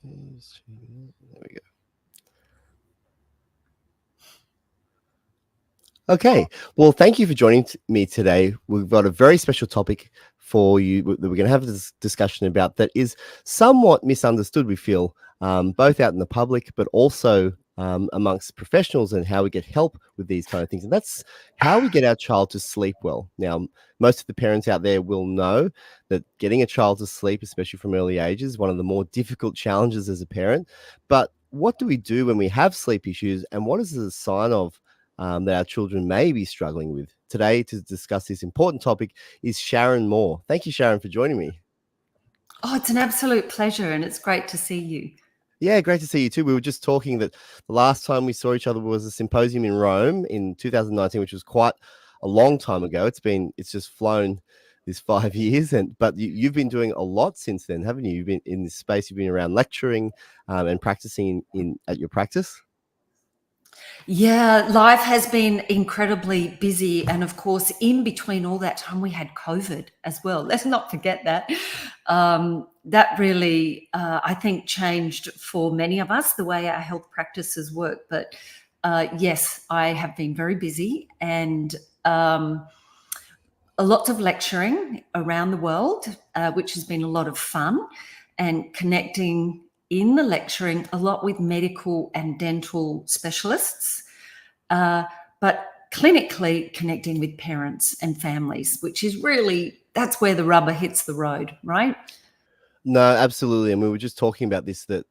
There we go. Okay, well, thank you for joining me today. We've got a very special topic for you that we're going to have this discussion about that is somewhat misunderstood, we feel, both out in the public, but also amongst professionals, and how we get help with these kind of things. And that's how we get our child to sleep well. Now, most of the parents out there will know that getting a child to sleep, especially from early ages, is one of the more difficult challenges as a parent. But what do we do when we have sleep issues, and what is the sign of that our children may be struggling with? Today, to discuss this important topic, is Sharon Moore. Thank you, Sharon, for joining me. Oh, it's an absolute pleasure, and it's great to see you. Yeah, great to see you too. We were just talking that the last time we saw each other was a symposium in Rome in 2019, which was quite a long time ago. It's just flown this 5 years, but you've been doing a lot since then, haven't you? You've been in this space. You've been around lecturing and practicing at your practice. Yeah, life has been incredibly busy. And of course, in between all that time, we had COVID as well. Let's not forget that. That really, I think, changed for many of us the way our health practices work. But yes, I have been very busy, and a lot of lecturing around the world, which has been a lot of fun, and connecting in the lecturing a lot with medical and dental specialists, but clinically connecting with parents and families, which is really, that's where the rubber hits the road, right? No, absolutely. And we were just talking about this, that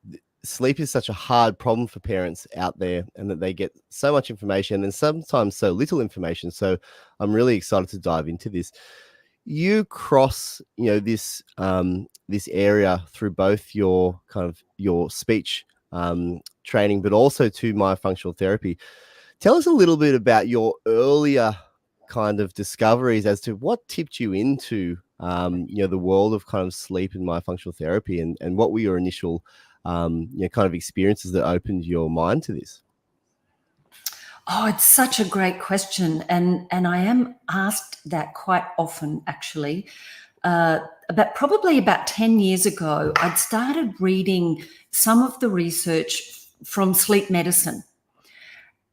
sleep is such a hard problem for parents out there, and that they get so much information and sometimes so little information. So I'm really excited to dive into this. You cross, this this area through both your speech training, but also to myofunctional therapy. Tell us a little bit about your earlier kind of discoveries as to what tipped you into the world of kind of sleep and myofunctional therapy, and what were your initial kind of experiences that opened your mind to this? Oh, it's such a great question. And I am asked that quite often, actually. Probably about 10 years ago, I'd started reading some of the research from sleep medicine.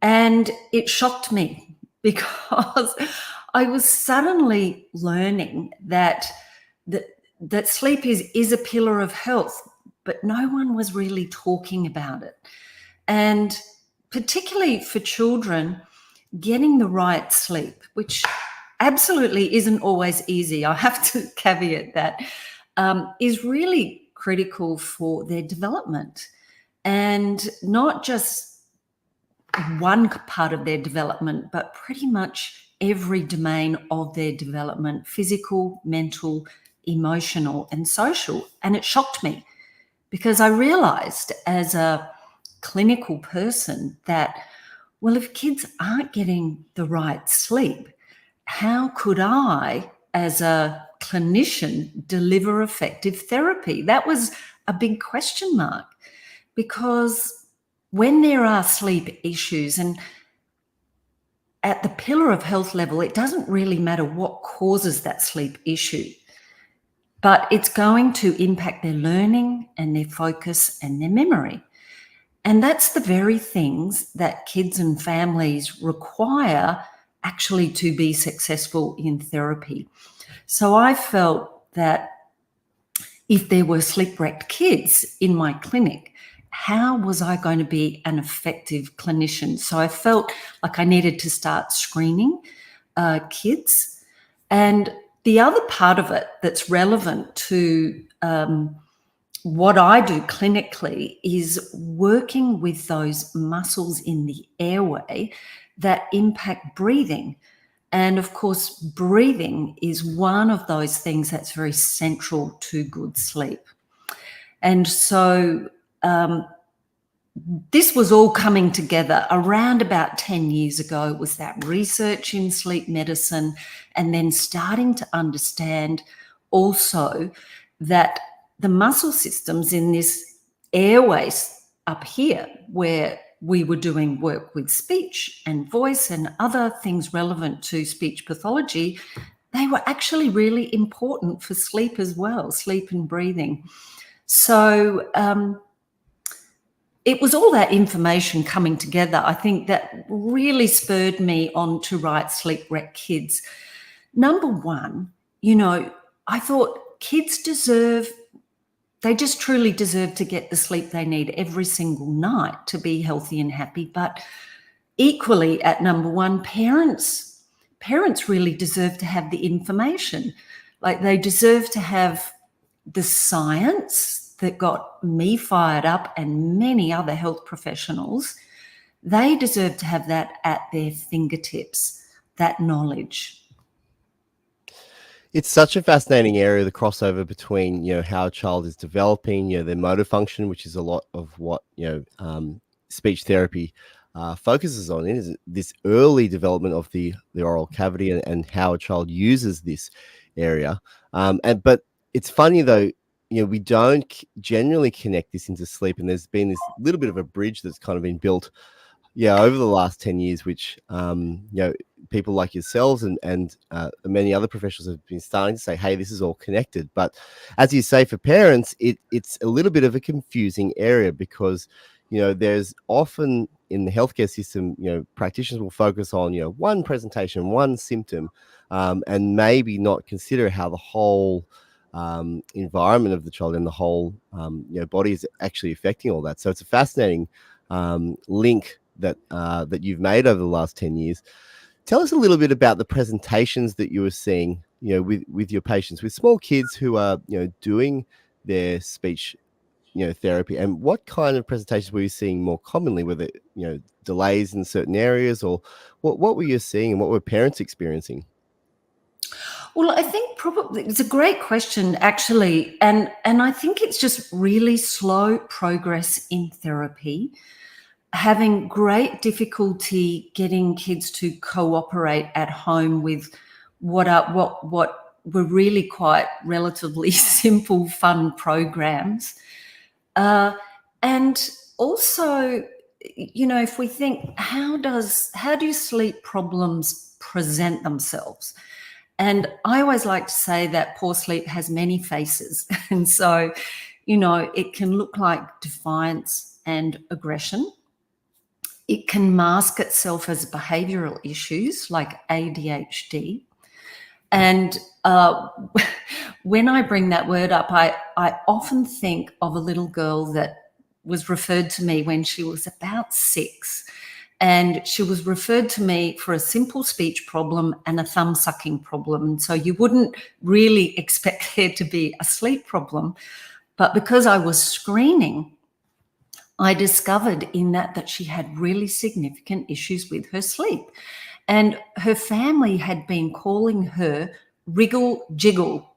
And it shocked me because I was suddenly learning that sleep is a pillar of health, but no one was really talking about it. And particularly for children, getting the right sleep, which absolutely isn't always easy, I have to caveat that, is really critical for their development. And not just one part of their development, but pretty much every domain of their development: physical, mental, emotional, and social. And it shocked me because I realized as a clinical person that, well, if kids aren't getting the right sleep, how could I, as a clinician, deliver effective therapy? That was a big question mark, because when there are sleep issues, and at the pillar of health level, it doesn't really matter what causes that sleep issue, but it's going to impact their learning and their focus and their memory. And that's the very things that kids and families require actually to be successful in therapy. So I felt that if there were sleep-wrecked kids in my clinic, how was I going to be an effective clinician? So I felt like I needed to start screening kids. And the other part of it that's relevant to what I do clinically is working with those muscles in the airway that impact breathing. And of course, breathing is one of those things that's very central to good sleep. And so this was all coming together around about 10 years ago. It was that research in sleep medicine, and then starting to understand also that the muscle systems in this airways up here, where we were doing work with speech and voice and other things relevant to speech pathology, they were actually really important for sleep as well, sleep and breathing. So it was all that information coming together, I think, that really spurred me on to write Sleep Wreck Kids. Number one, I thought kids they just truly deserve to get the sleep they need every single night to be healthy and happy. But equally, at number one, parents really deserve to have the information. Like, they deserve to have the science that got me fired up and many other health professionals. They deserve to have that at their fingertips, that knowledge. It's such a fascinating area, the crossover between, how a child is developing, their motor function, which is a lot of what, speech therapy focuses on, is this early development of the oral cavity and how a child uses this area. But it's funny though, we don't generally connect this into sleep, and there's been this little bit of a bridge that's kind of been built over the last 10 years, which people like yourselves and many other professionals have been starting to say, hey, this is all connected. But as you say, for parents, it's a little bit of a confusing area, because there's often in the healthcare system, practitioners will focus on one presentation, one symptom, and maybe not consider how the whole environment of the child and the whole body is actually affecting all that. So it's a fascinating link that you've made over the last 10 years. Tell us a little bit about the presentations that you were seeing, with your patients, with small kids who are, doing their speech, therapy, and what kind of presentations were you seeing more commonly? Were there, delays in certain areas, or what were you seeing, and what were parents experiencing? Well, I think probably it's a great question, actually. And I think it's just really slow progress in therapy, having great difficulty getting kids to cooperate at home with what were really quite relatively simple, fun programs. And also, if we think, how do sleep problems present themselves? And I always like to say that poor sleep has many faces. And so, it can look like defiance and aggression. It can mask itself as behavioral issues like ADHD. And when I bring that word up, I often think of a little girl that was referred to me when she was about 6. And she was referred to me for a simple speech problem and a thumb sucking problem. So you wouldn't really expect there to be a sleep problem. But because I was screening, I discovered in that she had really significant issues with her sleep. And her family had been calling her Wriggle Jiggle,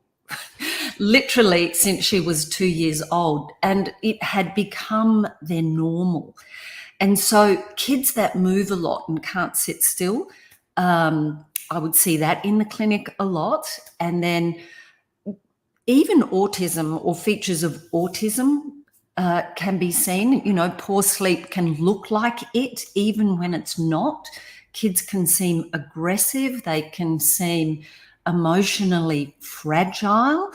literally since she was 2 years old. And it had become their normal. And so kids that move a lot and can't sit still, I would see that in the clinic a lot. And then even autism or features of autism can be seen. Poor sleep can look like it even when it's not. Kids can seem aggressive. They can seem emotionally fragile,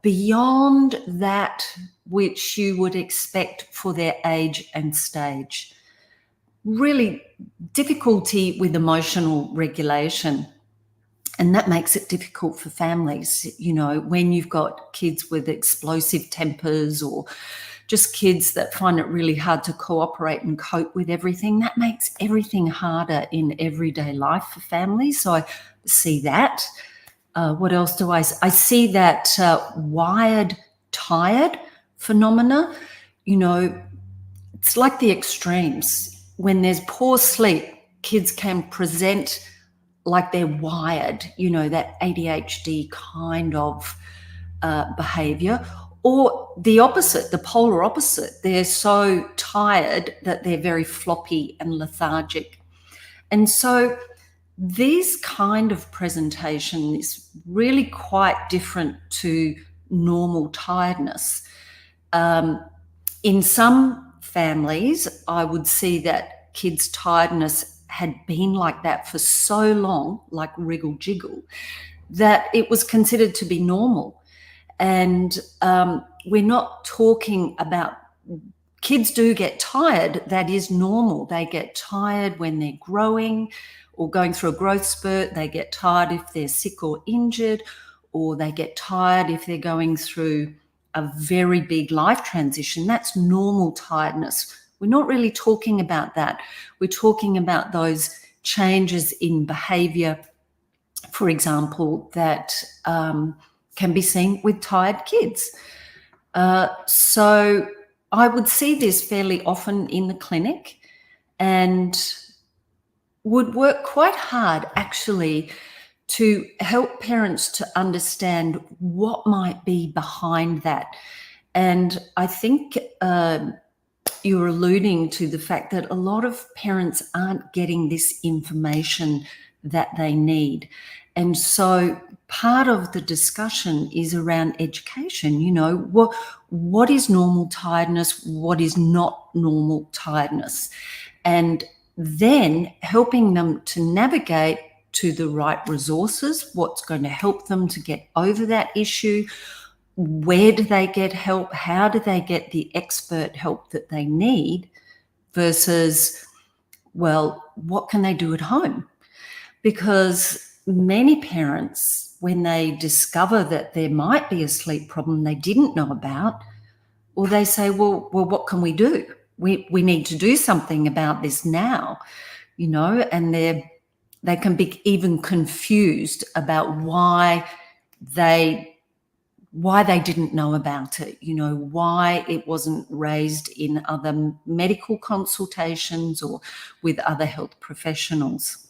beyond that which you would expect for their age and stage. Really difficulty with emotional regulation. And that makes it difficult for families, when you've got kids with explosive tempers or just kids that find it really hard to cooperate and cope with everything. That makes everything harder in everyday life for families. So I see that. What else do I see? That wired, tired phenomena. It's like the extremes. When there's poor sleep, kids can present like they're wired, that ADHD kind of behavior, or the opposite, the polar opposite. They're so tired that they're very floppy and lethargic. And so this kind of presentation is really quite different to normal tiredness. In some families, I would see that kids' tiredness had been like that for so long, like wriggle jiggle, that it was considered to be normal. And we're not talking about kids do get tired. That is normal. They get tired when they're growing or going through a growth spurt. They get tired if they're sick or injured, or they get tired if they're going through a very big life transition. That's normal tiredness. We're not really talking about that. We're talking about those changes in behavior, for example, that can be seen with tired kids. So I would see this fairly often in the clinic, and would work quite hard actually to help parents to understand what might be behind that. And I think you're alluding to the fact that a lot of parents aren't getting this information that they need. And so part of the discussion is around education. You know, what is normal tiredness? What is not normal tiredness? And then helping them to navigate to the right resources, what's going to help them to get over that issue, where do they get help, how do they get the expert help that they need, versus, well, what can they do at home? Because many parents, when they discover that there might be a sleep problem they didn't know about, or they say, well, what can we do? We need to do something about this now, you know, and they can be even confused about why they didn't know about it, you know, why it wasn't raised in other medical consultations or with other health professionals.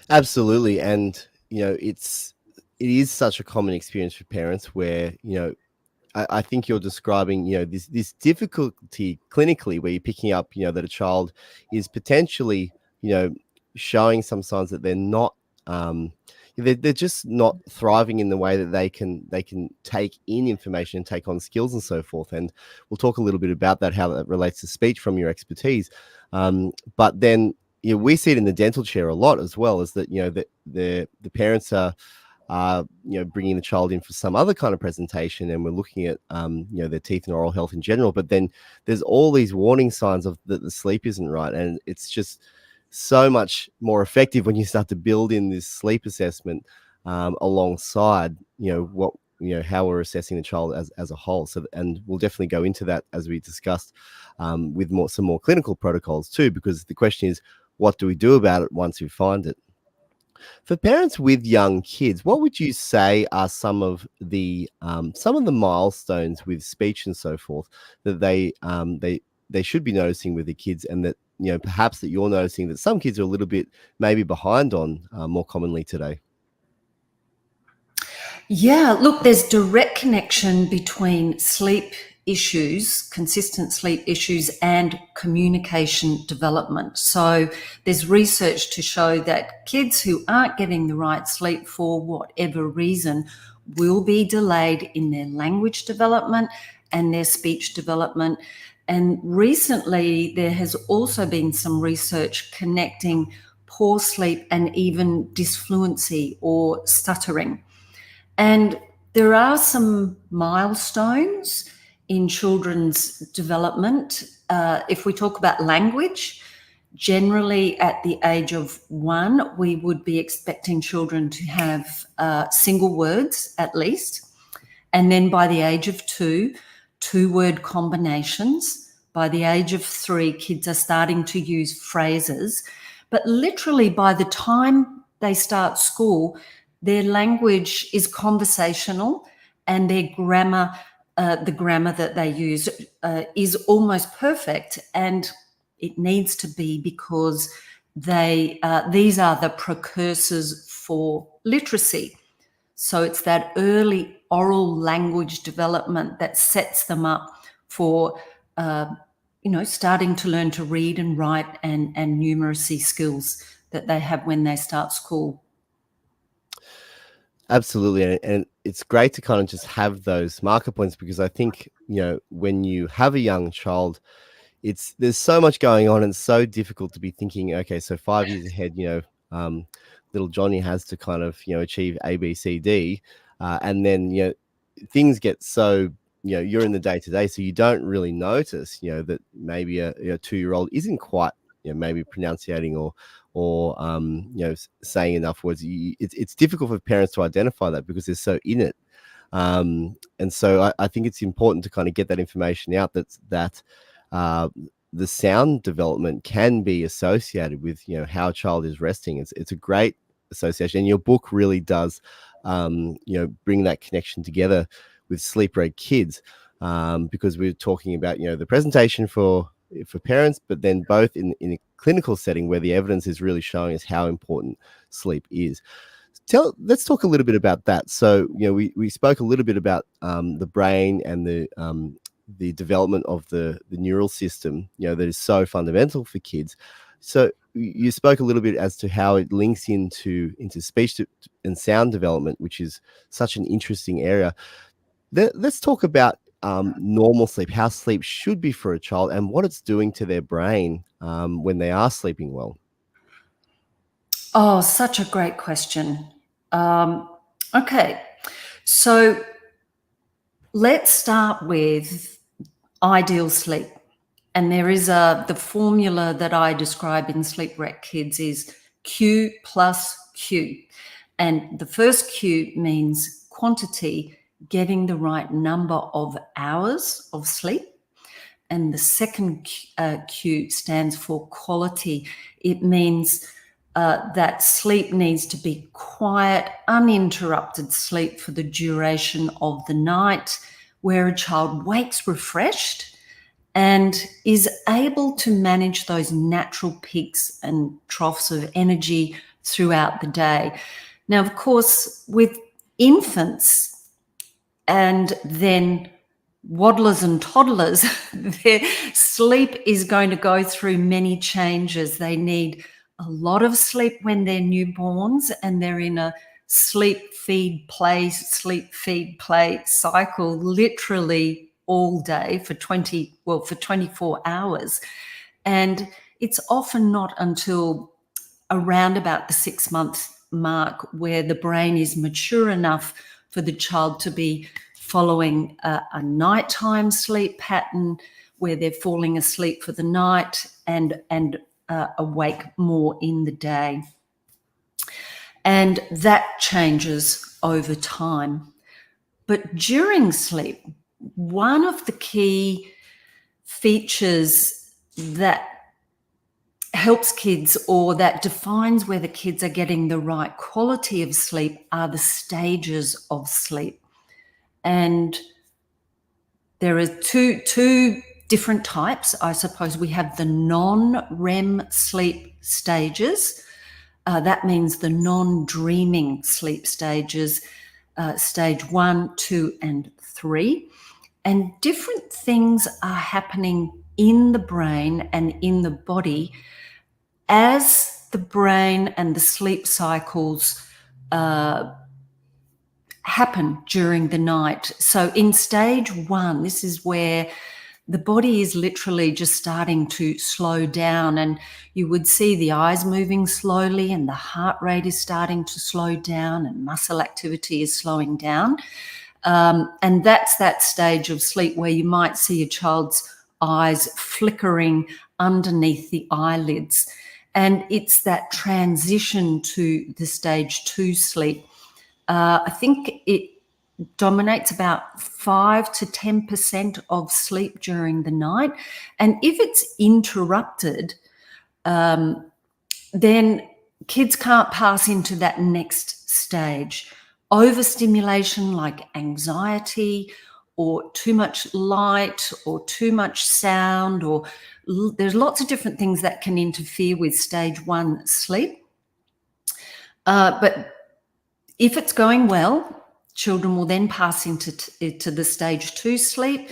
Absolutely. And, you know, it is such a common experience for parents where, you know, I think you're describing, you know, this difficulty clinically where you're picking up, you know, that a child is potentially, you know, showing some signs that they're not, they're just not thriving in the way that they can take in information and take on skills and so forth. And we'll talk a little bit about that, how that relates to speech from your expertise. But then, you know, we see it in the dental chair a lot as well, is that, you know, that the parents are, you know, bringing the child in for some other kind of presentation, and we're looking at, you know, their teeth and oral health in general. But then there's all these warning signs of that the sleep isn't right, and it's just so much more effective when you start to build in this sleep assessment alongside, you know, what, you know, how we're assessing the child as a whole. So, and we'll definitely go into that as we discussed with some more clinical protocols too, because the question is, what do we do about it once we find it? For parents with young kids, what would you say are some of the milestones with speech and so forth that they should be noticing with the kids, and that, you know, perhaps that you're noticing that some kids are a little bit maybe behind on more commonly today? Yeah, look, there's direct connection between sleep issues, consistent sleep issues, and communication development. So there's research to show that kids who aren't getting the right sleep for whatever reason will be delayed in their language development and their speech development. And recently, there has also been some research connecting poor sleep and even disfluency or stuttering. And there are some milestones in children's development. If we talk about language, generally at the age of 1, we would be expecting children to have single words at least. And then by the age of 2, 2-word combinations. By the age of 3, kids are starting to use phrases. But literally by the time they start school, their language is conversational, and their grammar, the grammar that they use is almost perfect. And it needs to be, because these are the precursors for literacy. So it's that early oral language development that sets them up for, you know, starting to learn to read and write and numeracy skills that they have when they start school. Absolutely. And it's great to kind of just have those marker points, because I think, you know, when you have a young child, there's so much going on, and it's so difficult to be thinking, okay, so 5 years ahead, you know, little Johnny has to kind of, you know, achieve A, B, C, D. And then, you know, things get so, you're in the day to day, so you don't really notice, that maybe a 2-year-old isn't quite, maybe pronunciating or saying enough words. It's difficult for parents to identify that because they're so in it. And so I think it's important to kind of get that information out, that the sound development can be associated with how a child is resting. It's a great association, and your book really does bring that connection together with sleep-reg kids, because we're talking about the presentation for parents, but then both in a clinical setting where the evidence is really showing us how important sleep is. Let's talk a little bit about that. So, we spoke a little bit about the brain and the development of the neural system, that is so fundamental for kids. So you spoke a little bit as to how it links into speech and sound development, which is such an interesting area. Let's talk about normal sleep, how sleep should be for a child, and what it's doing to their brain when they are sleeping well. Oh, such a great question. Okay, so let's start with ideal sleep. And there is the formula that I describe in sleep-reg kids is Q plus Q. And the first Q means quantity, getting the right number of hours of sleep. And the second Q stands for quality. It means that sleep needs to be quiet, uninterrupted sleep for the duration of the night, where a child wakes refreshed and is able to manage those natural peaks and troughs of energy throughout the day. Now, of course, with infants and then waddlers and toddlers, their sleep is going to go through many changes. They need a lot of sleep when they're newborns and they're in a sleep, feed, play cycle, literally all day for 24 hours. And it's often not until around about the 6-month mark where the brain is mature enough for the child to be following a nighttime sleep pattern where they're falling asleep for the night and awake more in the day. And that changes over time. But during sleep, one of the key features that helps kids, or that defines whether kids are getting the right quality of sleep, are the stages of sleep. And there are two different types, I suppose. We have the non-REM sleep stages. That means the non-dreaming sleep stages, stage 1, 2, and 3. And different things are happening in the brain and in the body as the brain and the sleep cycles happen during the night. So in stage 1, this is where the body is literally just starting to slow down, and you would see the eyes moving slowly and the heart rate is starting to slow down and muscle activity is slowing down. And that's that stage of sleep where you might see a child's eyes flickering underneath the eyelids. And it's that transition to the stage 2 sleep. I think it dominates about 5 to 10% of sleep during the night. And if it's interrupted, then kids can't pass into that next stage. Overstimulation like anxiety or too much light or too much sound, or there's lots of different things that can interfere with stage 1 sleep. But if it's going well, children will then pass into the stage 2 sleep,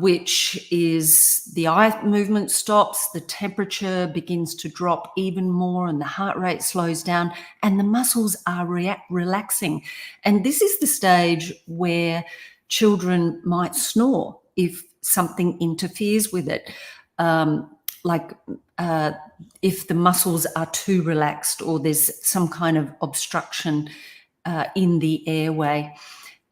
which is the eye movement stops, the temperature begins to drop even more, and the heart rate slows down, and the muscles are relaxing. And this is the stage where children might snore if something interferes with it, if the muscles are too relaxed or there's some kind of obstruction in the airway.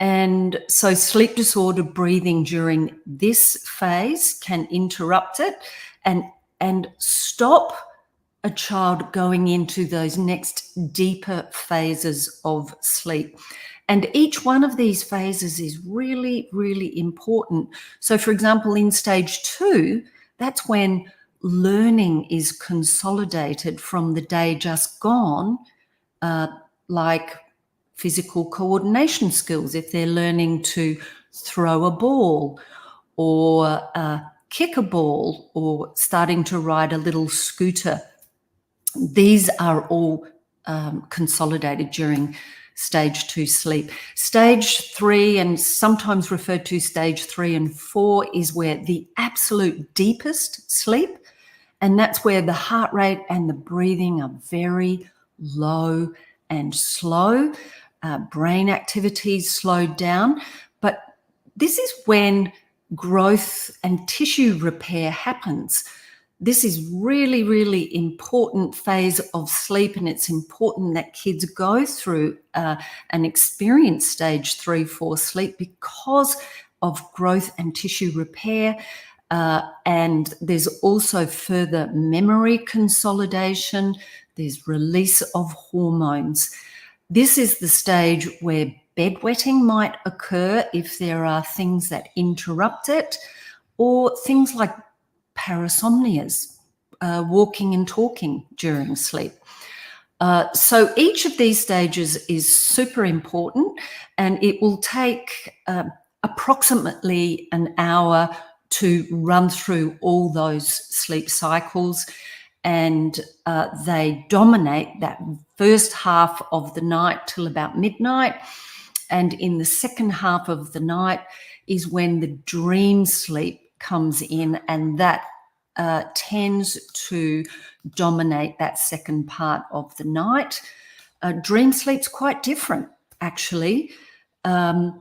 And so sleep disorder breathing during this phase can interrupt it and stop a child going into those next deeper phases of sleep. And each one of these phases is really, really important. So, for example, in stage 2, that's when learning is consolidated from the day just gone, like physical coordination skills, if they're learning to throw a ball or kick a ball or starting to ride a little scooter. These are all consolidated during stage 2 sleep. Stage 3, and sometimes referred to stage 3 and 4, is where the absolute deepest sleep, and that's where the heart rate and the breathing are very low and slow. Brain activities slowed down. But this is when growth and tissue repair happens. This is really, really important phase of sleep, and it's important that kids go through and experience stage 3, 4 sleep because of growth and tissue repair. And there's also further memory consolidation. There's release of hormones. This is the stage where bedwetting might occur if there are things that interrupt it, or things like parasomnias, walking and talking during sleep. So each of these stages is super important, and it will take approximately an hour to run through all those sleep cycles, and they dominate that first half of the night till about midnight. And in the second half of the night is when the dream sleep comes in, and that tends to dominate that second part of the night. Dream sleep's quite different, actually. The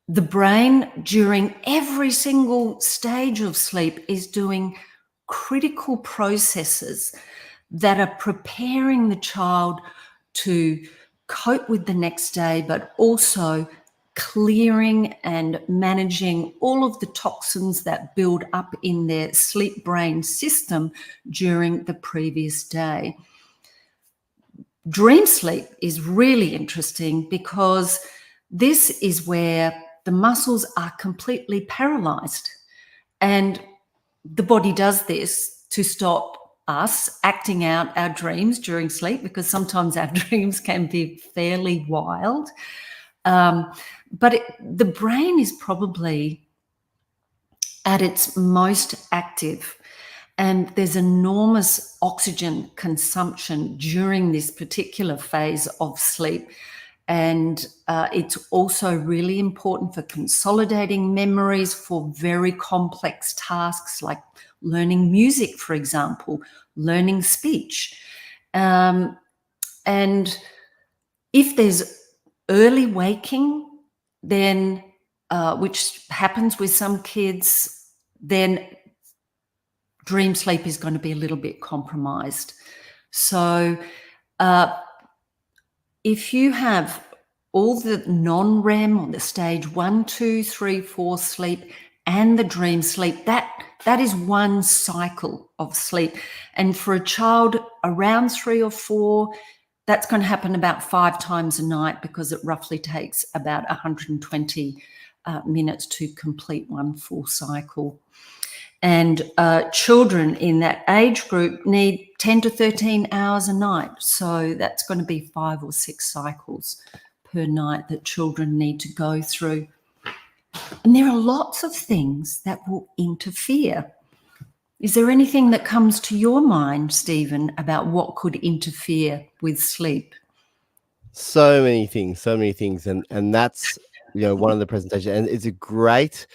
brain during every single stage of sleep is doing critical processes that are preparing the child to cope with the next day, but also clearing and managing all of the toxins that build up in their sleep brain system during the previous day. Dream sleep is really interesting because this is where the muscles are completely paralyzed, and the body does this to stop us acting out our dreams during sleep, because sometimes our dreams can be fairly wild. But the brain is probably at its most active, and there's enormous oxygen consumption during this particular phase of sleep. And it's also really important for consolidating memories for very complex tasks like learning music, for example, learning speech. And if there's early waking, then which happens with some kids, then dream sleep is going to be a little bit compromised. So if you have all the non-REM or the stage 1, 2, 3, 4 sleep and the dream sleep, that is one cycle of sleep. And for a child around 3 or 4, that's going to happen about 5 times a night, because it roughly takes about 120 minutes to complete one full cycle. And children in that age group need 10 to 13 hours a night. So that's going to be 5 or 6 cycles per night that children need to go through. And there are lots of things that will interfere. Is there anything that comes to your mind, Stephen, about what could interfere with sleep? So many things. And that's, one of the presentations, and it's a great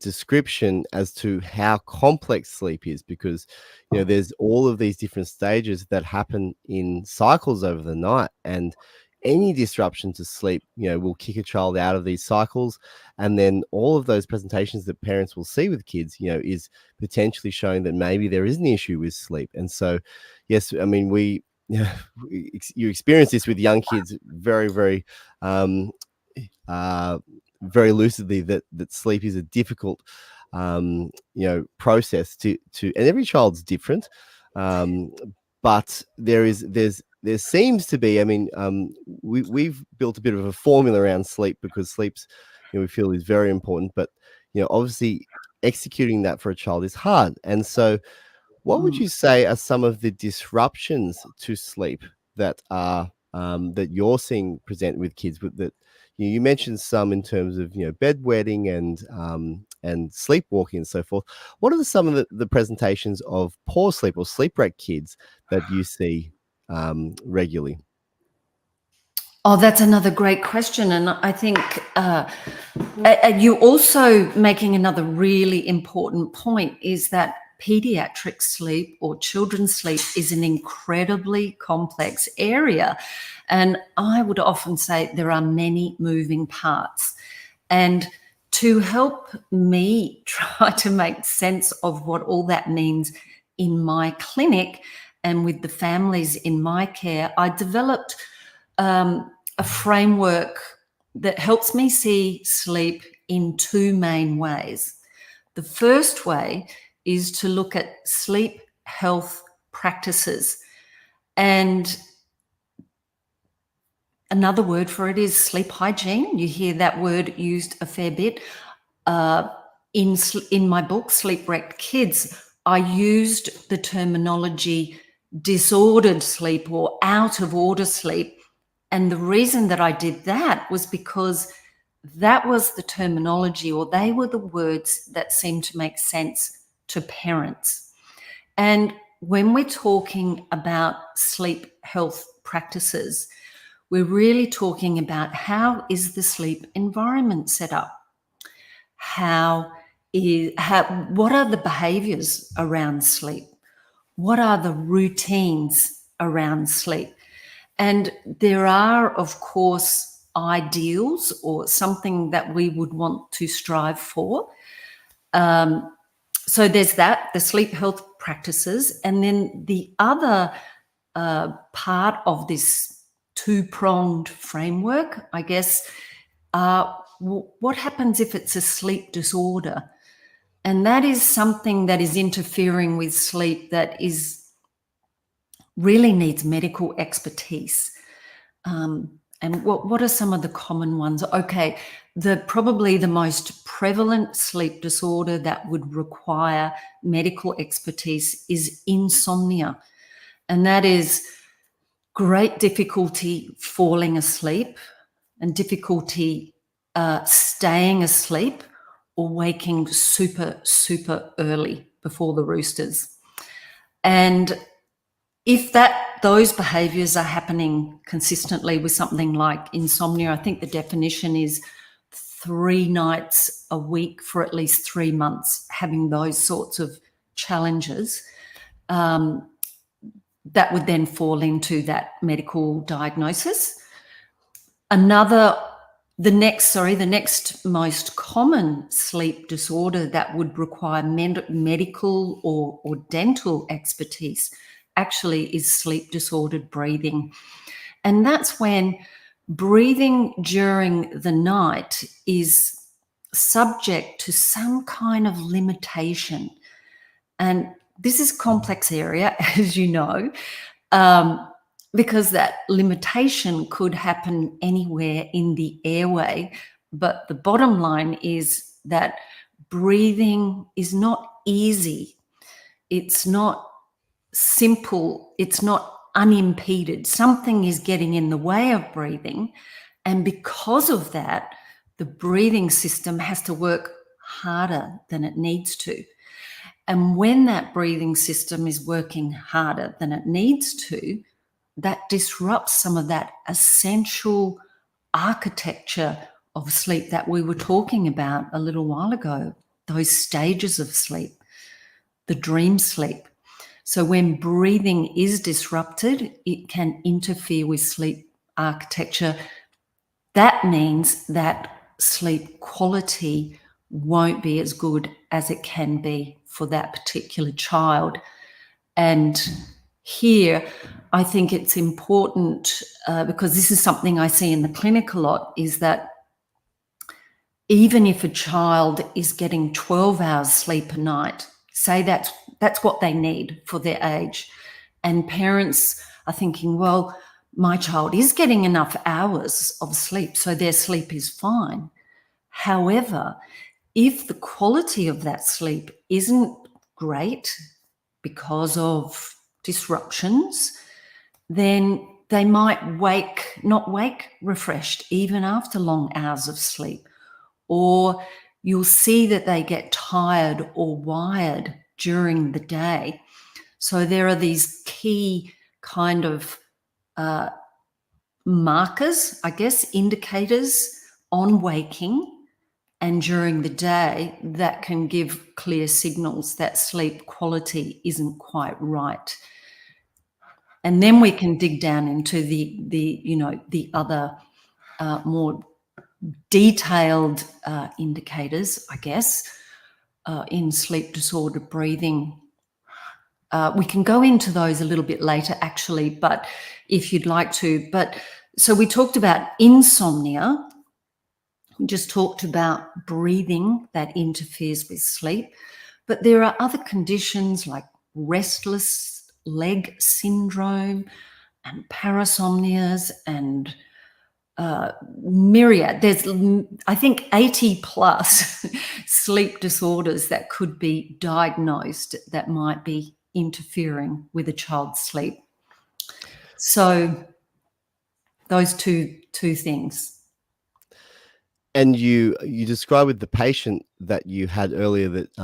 description as to how complex sleep is, because there's all of these different stages that happen in cycles over the night, and any disruption to sleep will kick a child out of these cycles. And then all of those presentations that parents will see with kids is potentially showing that maybe there is an issue with sleep. And so yes, I mean, you experience this with young kids very, very very lucidly that sleep is a difficult process to and every child's different, but there seems to be, I mean, we've built a bit of a formula around sleep because sleep's, we feel is very important, but obviously executing that for a child is hard. And so what would you say are some of the disruptions to sleep that are that you're seeing present with kids with that? You mentioned some in terms of bedwetting and sleepwalking and so forth. What are some of the presentations of poor sleep or sleep wreck kids that you see regularly? Oh, that's another great question. And I think you're also making another really important point, is that pediatric sleep or children's sleep is an incredibly complex area. And I would often say there are many moving parts. And to help me try to make sense of what all that means in my clinic and with the families in my care, I developed a framework that helps me see sleep in two main ways. The first way is to look at sleep health practices. And another word for it is sleep hygiene. You hear that word used a fair bit. In my book, Sleep Wrecked Kids, I used the terminology disordered sleep or out of order sleep. And the reason that I did that was because that was the terminology, or they were the words that seemed to make sense to parents. And when we're talking about sleep health practices, we're really talking about how is the sleep environment set up? What are the behaviors around sleep? What are the routines around sleep? And there are, of course, ideals or something that we would want to strive for. So there's that, the sleep health practices. And then the other part of this two-pronged framework, I guess, what happens if it's a sleep disorder? And that is something that is interfering with sleep that really needs medical expertise. And what are some of the common ones? Okay, probably the most prevalent sleep disorder that would require medical expertise is insomnia. And that is great difficulty falling asleep and difficulty staying asleep or waking super, super early before the roosters. And if those behaviors are happening consistently with something like insomnia, I think the definition is 3 nights a week for at least 3 months, having those sorts of challenges, that would then fall into that medical diagnosis. The next most common sleep disorder that would require medical or dental expertise actually is sleep disordered breathing. And that's when breathing during the night is subject to some kind of limitation. And this is a complex area, as you know, because that limitation could happen anywhere in the airway. But the bottom line is that breathing is not easy. It's not simple. It's not unimpeded. Something is getting in the way of breathing. And because of that, the breathing system has to work harder than it needs to. And when that breathing system is working harder than it needs to, that disrupts some of that essential architecture of sleep that we were talking about a little while ago, those stages of sleep, the dream sleep. So when breathing is disrupted, it can interfere with sleep architecture. That means that sleep quality won't be as good as it can be for that particular child. And here, I think it's important, because this is something I see in the clinic a lot, is that even if a child is getting 12 hours sleep a night, say that's what they need for their age, and parents are thinking, well, my child is getting enough hours of sleep, so their sleep is fine. However, if the quality of that sleep isn't great because of disruptions, then they might not wake refreshed even after long hours of sleep. Or you'll see that they get tired or wired during the day. So there are these key kind of markers, I guess, indicators on waking and during the day that can give clear signals that sleep quality isn't quite right. And then we can dig down into the other more detailed indicators, I guess, in sleep disorder breathing. We can go into those a little bit later, actually, but if you'd like to. But so we talked about insomnia. We just talked about breathing that interferes with sleep. But there are other conditions like restless leg syndrome and parasomnias and myriad. There's, I think, 80 plus sleep disorders that could be diagnosed that might be interfering with a child's sleep. So those two things. And you described with the patient that you had earlier that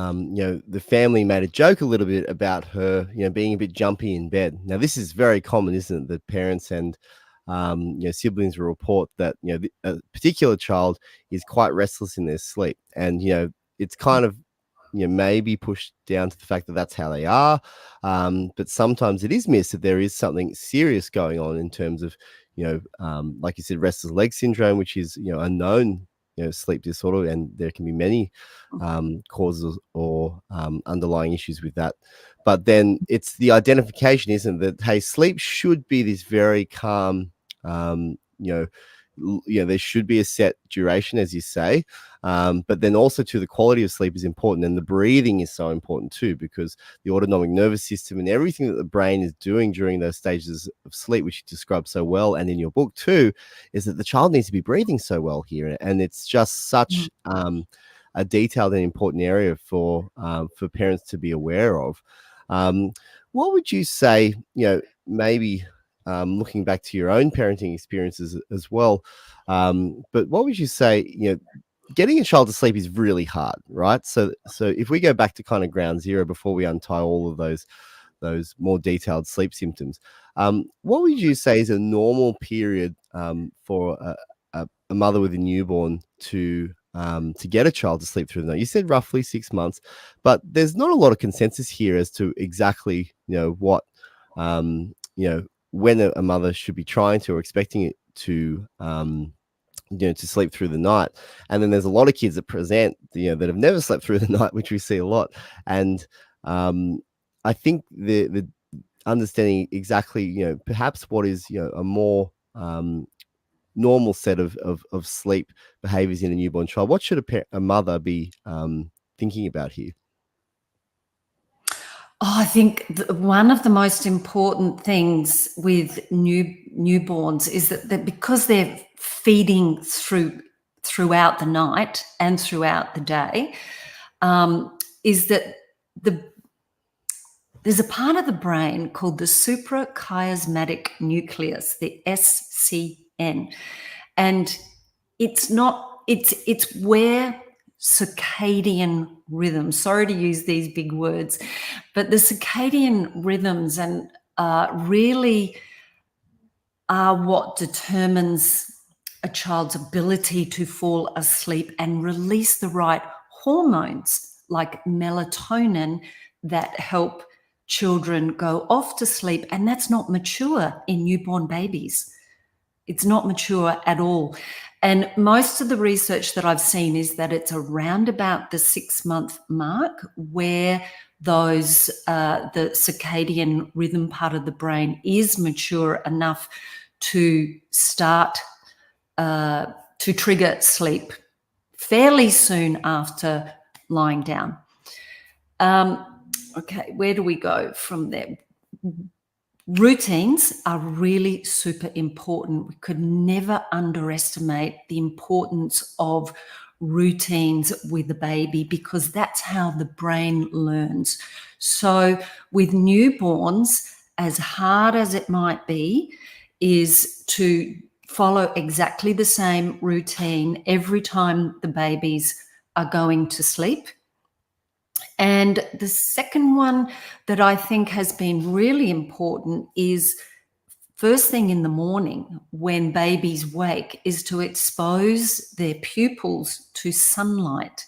the family made a joke a little bit about her being a bit jumpy in bed. Now this is very common, isn't it? That parents and siblings will report that a particular child is quite restless in their sleep, and it's kind of maybe pushed down to the fact that that's how they are, but sometimes it is missed that there is something serious going on in terms of like you said, restless leg syndrome, which is a known sleep disorder, and there can be many causes or underlying issues with that. But then it's the identification, isn't it, that hey, sleep should be this very calm, there should be a set duration, as you say, but then also to the quality of sleep is important, and the breathing is so important too, because the autonomic nervous system and everything that the brain is doing during those stages of sleep, which you describe so well and in your book too, is that the child needs to be breathing so well here, and it's just such a detailed and important area for parents to be aware of. What would you say, maybe looking back to your own parenting experiences as well, but what would you say, getting a child to sleep is really hard, right? So if we go back to kind of ground zero before we untie all of those more detailed sleep symptoms, what would you say is a normal period for a mother with a newborn to get a child to sleep through the night? You said roughly 6 months, but there's not a lot of consensus here as to exactly what when a mother should be trying to or expecting it to to sleep through the night. And then there's a lot of kids that present that have never slept through the night, which we see a lot. And I think the understanding exactly perhaps what is a more normal set of sleep behaviors in a newborn child. What should a mother be thinking about here? Oh, I think one of the most important things with newborns is that because they're feeding throughout the night and throughout the day, is that there's a part of the brain called the suprachiasmatic nucleus, the SCN, and it's where circadian rhythms, sorry to use these big words, but the circadian rhythms and really are what determines a child's ability to fall asleep and release the right hormones like melatonin that help children go off to sleep. And that's not mature in newborn babies. It's not mature at all. And most of the research that I've seen is that it's around about the 6-month mark where those the circadian rhythm part of the brain is mature enough to start to trigger sleep fairly soon after lying down. Okay, where do we go from there? Routines are really super important. We could never underestimate the importance of routines with the baby, because that's how the brain learns. So with newborns, as hard as it might be, is to follow exactly the same routine every time the babies are going to sleep. And the second one that I think has been really important is first thing in the morning when babies wake is to expose their pupils to sunlight,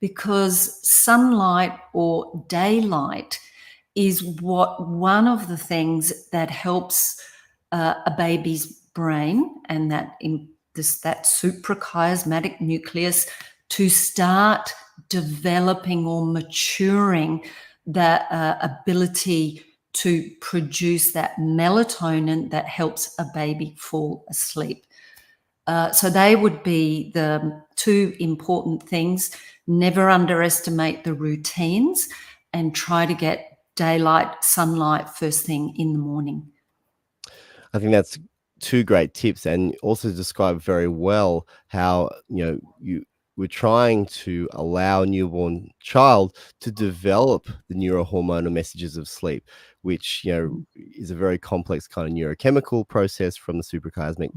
because sunlight or daylight is one of the things that helps a baby's brain and that suprachiasmatic nucleus to start developing or maturing that ability to produce that melatonin that helps a baby fall asleep. So they would be the two important things. Never underestimate the routines and try to get daylight, sunlight first thing in the morning. I think that's two great tips, and also describe very well how we're trying to allow a newborn child to develop the neurohormonal messages of sleep, which is a very complex kind of neurochemical process from the suprachiasmatic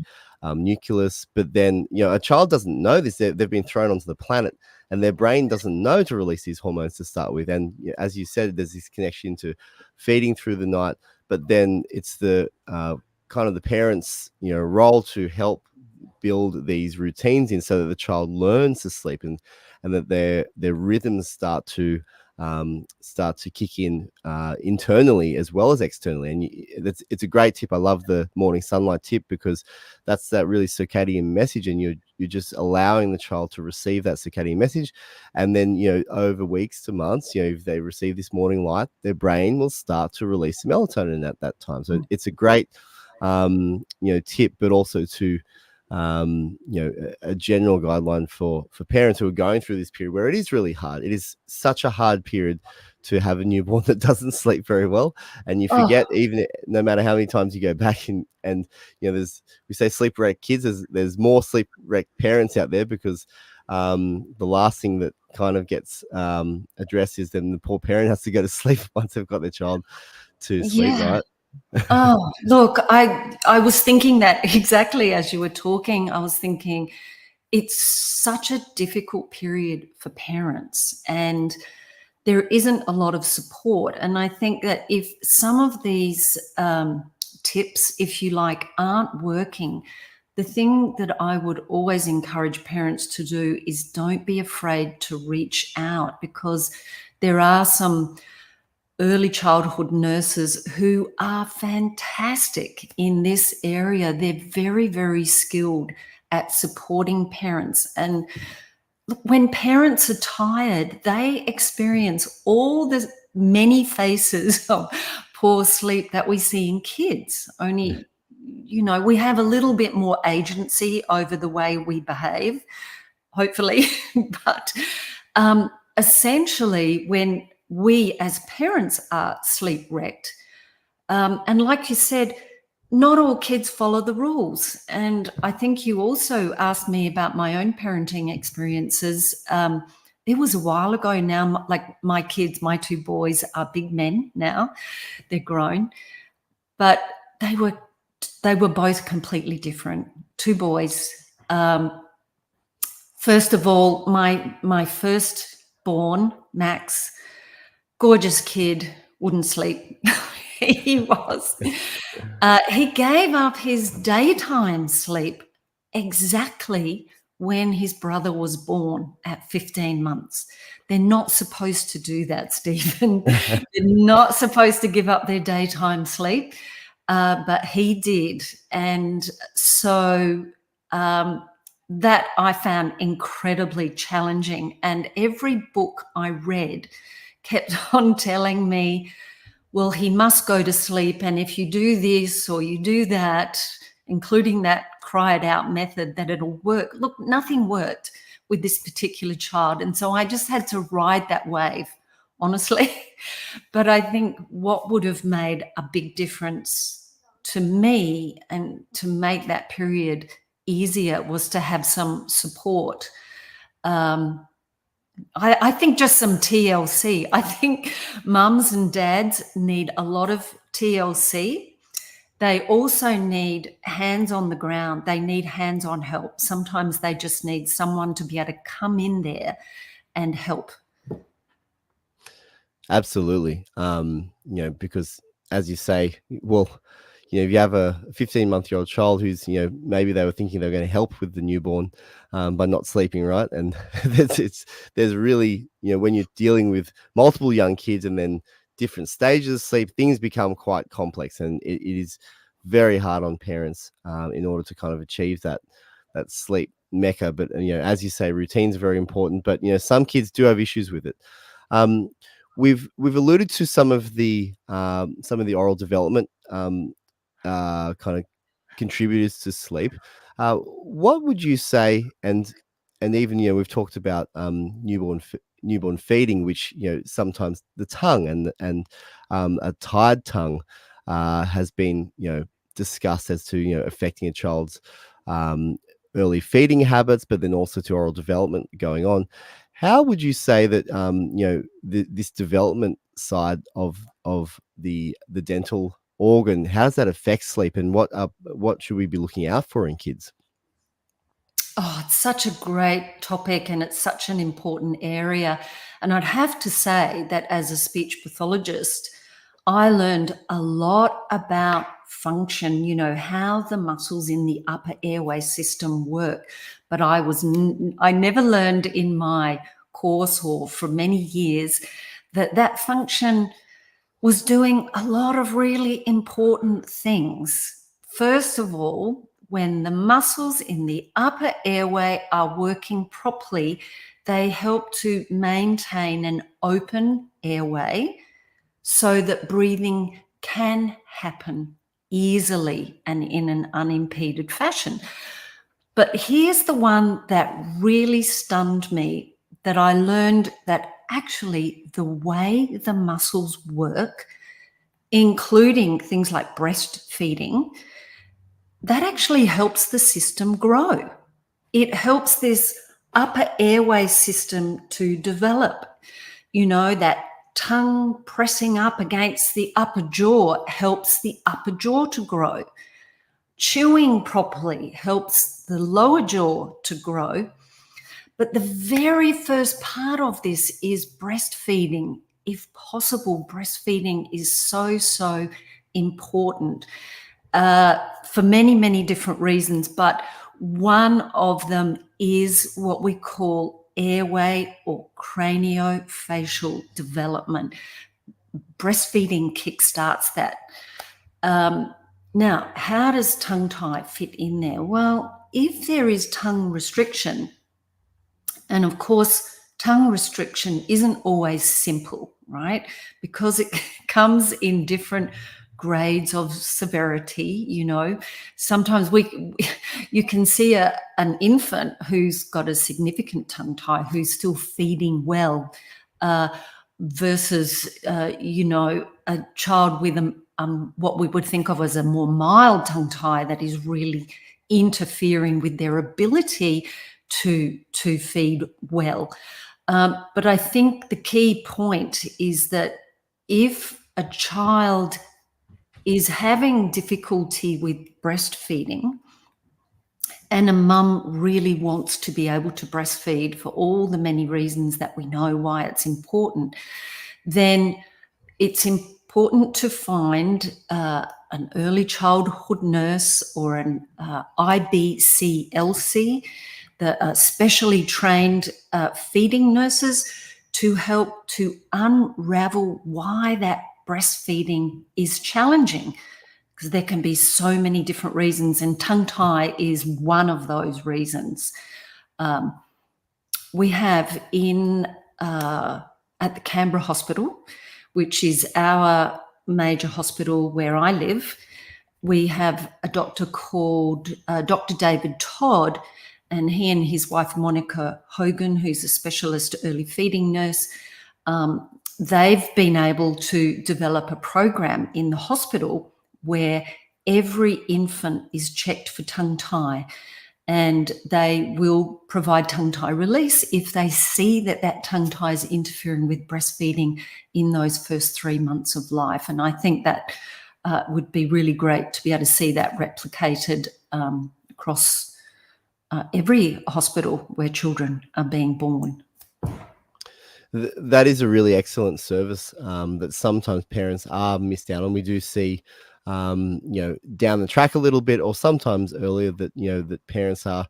nucleus. But then a child doesn't know this. They've been thrown onto the planet, and their brain doesn't know to release these hormones to start with. And as you said, there's this connection to feeding through the night, but then it's the kind of the parents' role to help build these routines in so that the child learns to sleep, and that their rhythms start to kick in internally as well as externally. And it's a great tip. I love the morning sunlight tip, because that's that really circadian message, and you're just allowing the child to receive that circadian message. And then over weeks to months, if they receive this morning light, their brain will start to release melatonin at that time. So it's a great tip, but also to a general guideline for parents who are going through this period where it is really hard. It is such a hard period to have a newborn that doesn't sleep very well, and you forget, even no matter how many times you go back and we say sleep wrecked kids, there's more sleep wrecked parents out there, because the last thing that kind of gets addressed is then the poor parent has to go to sleep once they've got their child to sleep, right? Oh, look, I was thinking that exactly as you were talking. I was thinking it's such a difficult period for parents, and there isn't a lot of support. And I think that if some of these tips, if you like, aren't working, the thing that I would always encourage parents to do is don't be afraid to reach out, because there are some early childhood nurses who are fantastic in this area. They're very, very skilled at supporting parents. And look, when parents are tired, they experience all the many faces of poor sleep that we see in kids. Only, we have a little bit more agency over the way we behave, hopefully. But essentially, when we as parents are sleep wrecked, and like you said, not all kids follow the rules. And I think you also asked me about my own parenting experiences. It was a while ago now. Like my kids, my two boys are big men now. They're grown, but they were both completely different. Two boys. First of all, my firstborn, Max, gorgeous kid, wouldn't sleep. He was. He gave up his daytime sleep exactly when his brother was born at 15 months. They're not supposed to do that, Stephen. They're not supposed to give up their daytime sleep, but he did. And so that I found incredibly challenging. And every book I read kept on telling me, well, he must go to sleep, and if you do this or you do that, including that cry it out method, that it'll work. Look, nothing worked. with this particular child. And so I just had to ride that wave, honestly. But I think what would have made a big difference to me and to make that period easier was to have some support. I think just some TLC. I think mums and dads need a lot of TLC. They also need hands on the ground. They need hands-on help. Sometimes they just need someone to be able to come in there and help. Absolutely. Because as you say, well, if you have a 15-month-old child who's, maybe they were thinking they were going to help with the newborn by not sleeping right. And there's really, when you're dealing with multiple young kids and then different stages of sleep, things become quite complex, and it is very hard on parents in order to kind of achieve that sleep mecca. But, as you say, routine's very important, but, some kids do have issues with it. We've alluded to some of the oral development kind of contributors to sleep. What would you say? And even we've talked about newborn feeding, which sometimes the tongue and a tied tongue has been discussed as to affecting a child's early feeding habits, but then also to oral development going on. How would you say that this development side of the dental organ, how does that affect sleep, and what should we be looking out for in kids? Oh, it's such a great topic, and it's such an important area. And I'd have to say that as a speech pathologist, I learned a lot about function, how the muscles in the upper airway system work. But I never learned in my course or for many years that function was doing a lot of really important things. First of all, when the muscles in the upper airway are working properly, they help to maintain an open airway so that breathing can happen easily and in an unimpeded fashion. But here's the one that really stunned me, that I learned that actually the way the muscles work, including things like breastfeeding, that actually helps the system grow. It helps this upper airway system to develop. That tongue pressing up against the upper jaw helps the upper jaw to grow. Chewing properly helps the lower jaw to grow. But the very first part of this is breastfeeding. If possible, breastfeeding is so, so important for many, many different reasons. But one of them is what we call airway or craniofacial development. Breastfeeding kickstarts that. Now, how does tongue tie fit in there? Well, if there is tongue restriction, and of course, tongue restriction isn't always simple, right? Because it comes in different grades of severity. Sometimes you can see an infant who's got a significant tongue tie, who's still feeding well, versus a child with what we would think of as a more mild tongue tie that is really interfering with their ability to feed well. But I think the key point is that if a child is having difficulty with breastfeeding and a mum really wants to be able to breastfeed for all the many reasons that we know why it's important, then it's important to find an early childhood nurse or an IBCLC, the specially trained feeding nurses, to help to unravel why that breastfeeding is challenging, because there can be so many different reasons, and tongue tie is one of those reasons. We have at the Canberra Hospital, which is our major hospital where I live, we have a doctor called Dr. David Todd, and he and his wife, Monica Hogan, who's a specialist early feeding nurse, they've been able to develop a program in the hospital where every infant is checked for tongue tie, and they will provide tongue tie release if they see that that tongue tie is interfering with breastfeeding in those first 3 months of life. And I think that would be really great to be able to see that replicated across every hospital where children are being born. That is a really excellent service that sometimes parents are missed out on. We do see, down the track a little bit, or sometimes earlier, that that parents are,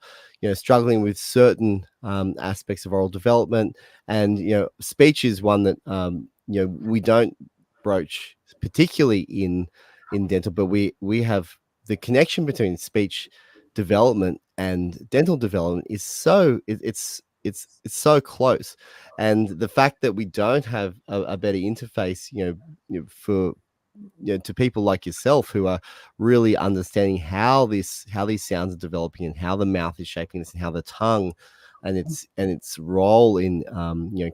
struggling with certain aspects of oral development, and speech is one that we don't broach particularly in dental, but we have the connection between speech development and dental development is it's so close, and the fact that we don't have a better interface, for to people like yourself who are really understanding how these sounds are developing, and how the mouth is shaping this, and how the tongue and its role in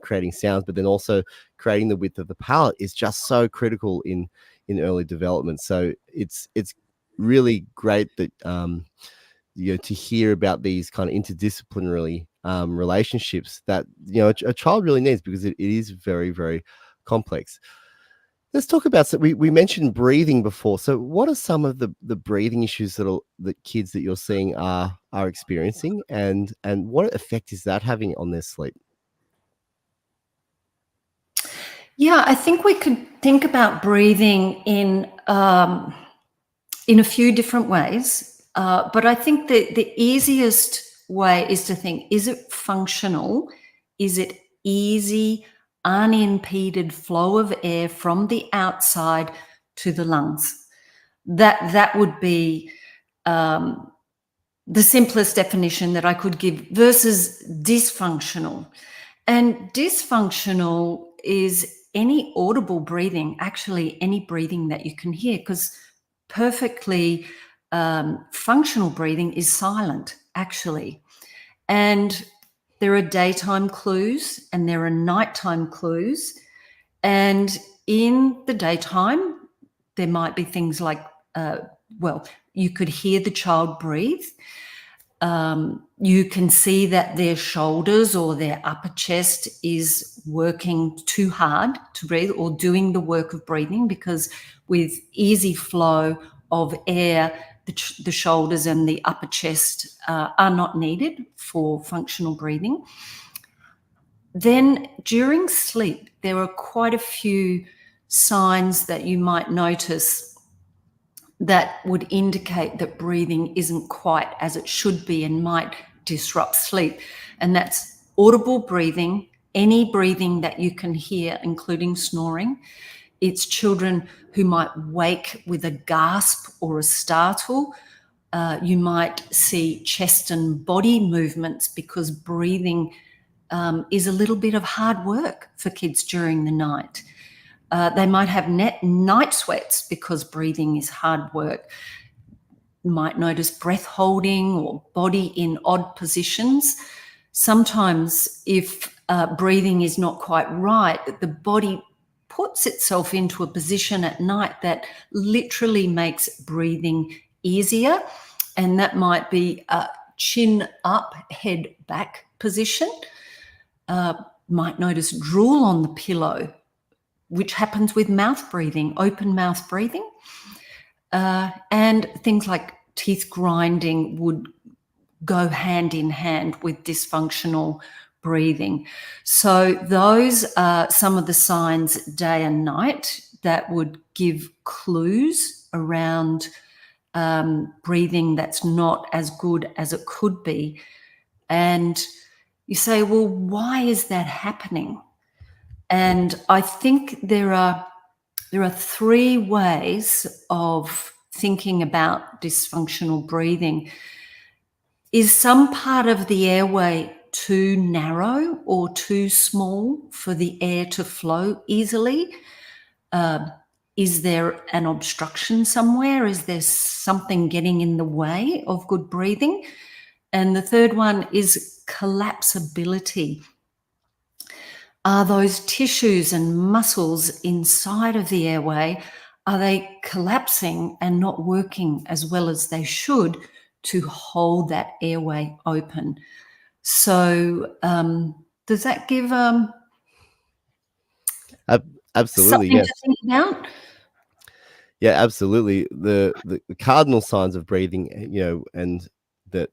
creating sounds, but then also creating the width of the palate, is just so critical in early development. So it's really great that to hear about these kind of interdisciplinary relationships that a child really needs, because it is very, very complex. Let's talk about, so we mentioned breathing before. So what are some of the breathing issues that kids that you're seeing are experiencing, and what effect is that having on their sleep? Yeah, I think we could think about breathing in a few different ways, but I think that the easiest way is to think, is it functional? Is it easy, unimpeded flow of air from the outside to the lungs? That would be the simplest definition that I could give, versus dysfunctional. And dysfunctional is any audible breathing, actually any breathing that you can hear, because perfectly functional breathing is silent, actually. And there are daytime clues and there are nighttime clues. And in the daytime, there might be things like, you could hear the child breathe. You can see that their shoulders or their upper chest is working too hard to breathe, or doing the work of breathing, because with easy flow of air, the shoulders and the upper chest are not needed for functional breathing. Then during sleep, there are quite a few signs that you might notice that would indicate that breathing isn't quite as it should be and might disrupt sleep. And that's audible breathing, any breathing that you can hear, including snoring. It's children who might wake with a gasp or a startle. You might see chest and body movements, because breathing is a little bit of hard work for kids during the night. They might have night sweats because breathing is hard work. You might notice breath holding or body in odd positions. Sometimes if breathing is not quite right, the body puts itself into a position at night that literally makes breathing easier. And that might be a chin up, head back position. Might notice drool on the pillow, which happens with mouth breathing, open mouth breathing. And things like teeth grinding would go hand in hand with dysfunctional breathing. So those are some of the signs day and night that would give clues around breathing that's not as good as it could be. And you say, well, why is that happening? And I think there are 3 ways of thinking about dysfunctional breathing. Is some part of the airway too narrow or too small for the air to flow easily? Is there an obstruction somewhere? Is there something getting in the way of good breathing? And the third one is collapsibility. Are those tissues and muscles inside of the airway, are they collapsing and not working as well as they should to hold that airway open? So does that give Absolutely, something yes. to think about? Yeah, absolutely. The cardinal signs of breathing, and that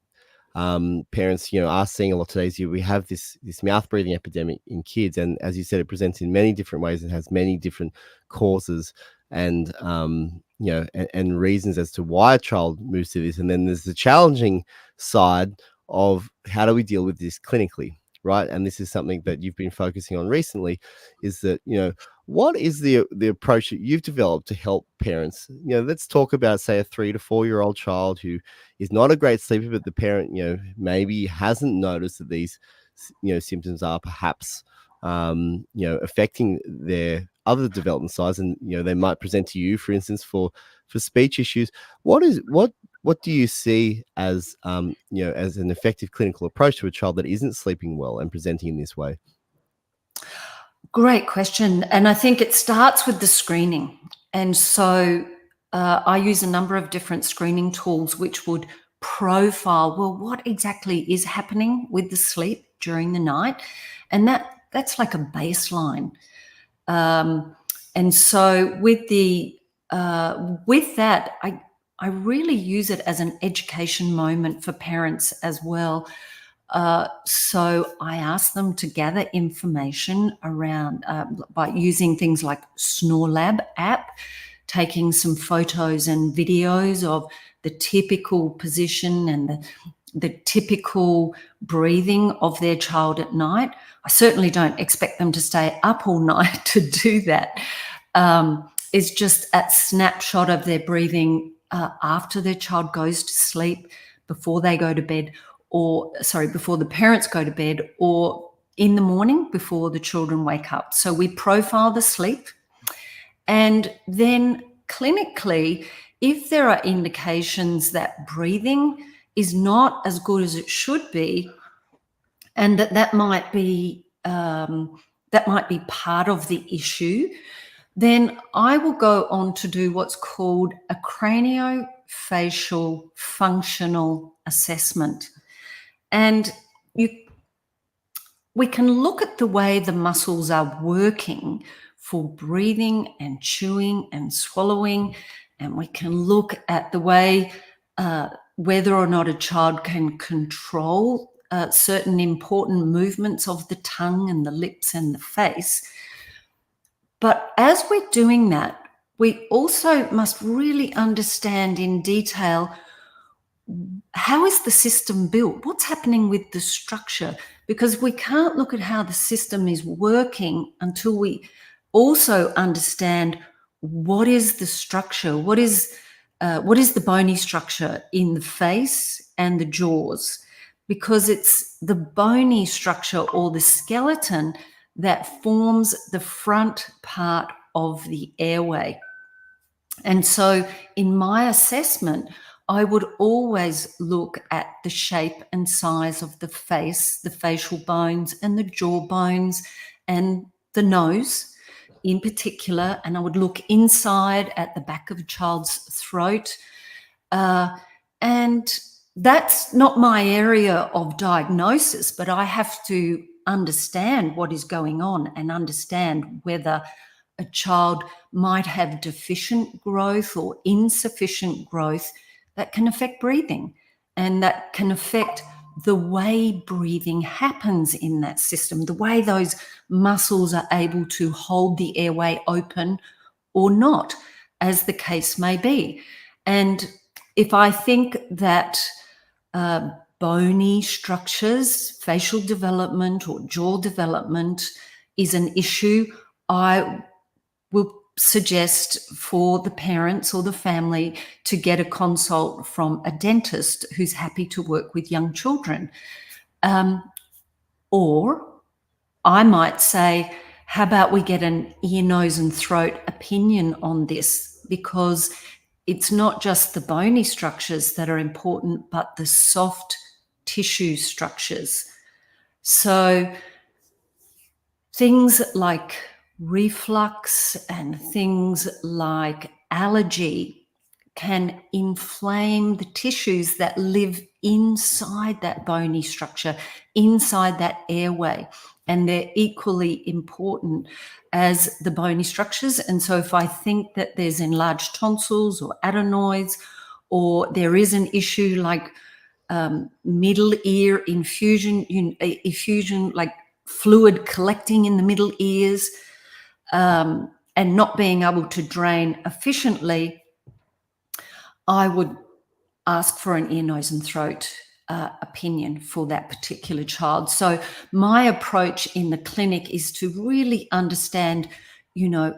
parents, are seeing a lot today is we have this mouth breathing epidemic in kids, and as you said, it presents in many different ways and has many different causes and and reasons as to why a child moves to this. And then there's the challenging side of how do we deal with this clinically, right? And this is something that you've been focusing on recently, is that what is the approach that you've developed to help parents? Let's talk about, say, a 3 to 4 year old child who is not a great sleeper, but the parent, maybe hasn't noticed that these, symptoms are perhaps, affecting their other development sides, and they might present to you, for instance, for speech issues. What do you see as as an effective clinical approach to a child that isn't sleeping well and presenting in this way? Great question. And I think it starts with the screening. And so I use a number of different screening tools which would profile, well, what exactly is happening with the sleep during the night? And that's like a baseline. And so with that, I really use it as an education moment for parents as well. So I ask them to gather information around by using things like SnoreLab app, taking some photos and videos of the typical position and the typical breathing of their child at night. I certainly don't expect them to stay up all night to do that. It's just a snapshot of their breathing after their child goes to sleep, before they go to bed, before the parents go to bed, or in the morning before the children wake up. So we profile the sleep. And then clinically, if there are indications that breathing is not as good as it should be, and that might be part of the issue, then I will go on to do what's called a craniofacial functional assessment. And we can look at the way the muscles are working for breathing and chewing and swallowing, and we can look at the way whether or not a child can control certain important movements of the tongue and the lips and the face. But as we're doing that, we also must really understand in detail, how is the system built? What's happening with the structure? Because we can't look at how the system is working until we also understand what is the structure, what is the bony structure in the face and the jaws, because it's the bony structure or the skeleton that forms the front part of the airway. And so in my assessment, I would always look at the shape and size of the face, the facial bones and the jaw bones and the nose in particular. And I would look inside at the back of a child's throat. And that's not my area of diagnosis, but I have to understand what is going on and understand whether a child might have deficient growth or insufficient growth that can affect breathing, and that can affect the way breathing happens in that system, the way those muscles are able to hold the airway open or not, as the case may be. And if I think that bony structures, facial development or jaw development is an issue, I will suggest for the parents or the family to get a consult from a dentist who's happy to work with young children. Or I might say, how about we get an ear, nose and throat opinion on this, because it's not just the bony structures that are important, but the soft tissue structures. So things like reflux and things like allergy can inflame the tissues that live inside that bony structure, inside that airway. And they're equally important as the bony structures. And so if I think that there's enlarged tonsils or adenoids, or there is an issue like middle ear effusion, like fluid collecting in the middle ears, and not being able to drain efficiently, I would ask for an ear, nose and throat opinion for that particular child. So my approach in the clinic is to really understand,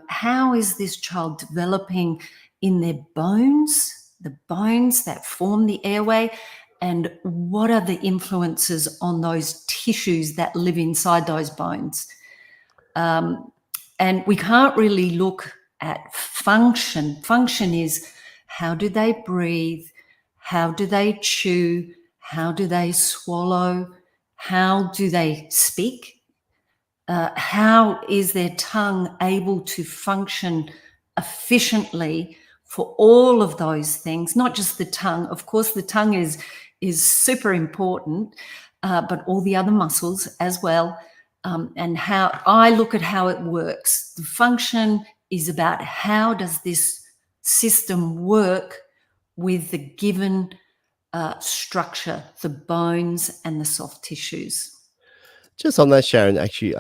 how is this child developing in their bones, the bones that form the airway, and what are the influences on those tissues that live inside those bones. And we can't really look at function. Function is, how do they breathe? How do they chew? How do they swallow? How do they speak? How is their tongue able to function efficiently for all of those things? Not just the tongue. Of course, the tongue is super important, but all the other muscles as well. And how I look at how it works. The function is about how does this system work with the given structure, the bones and the soft tissues. Just on that, Sharon, actually,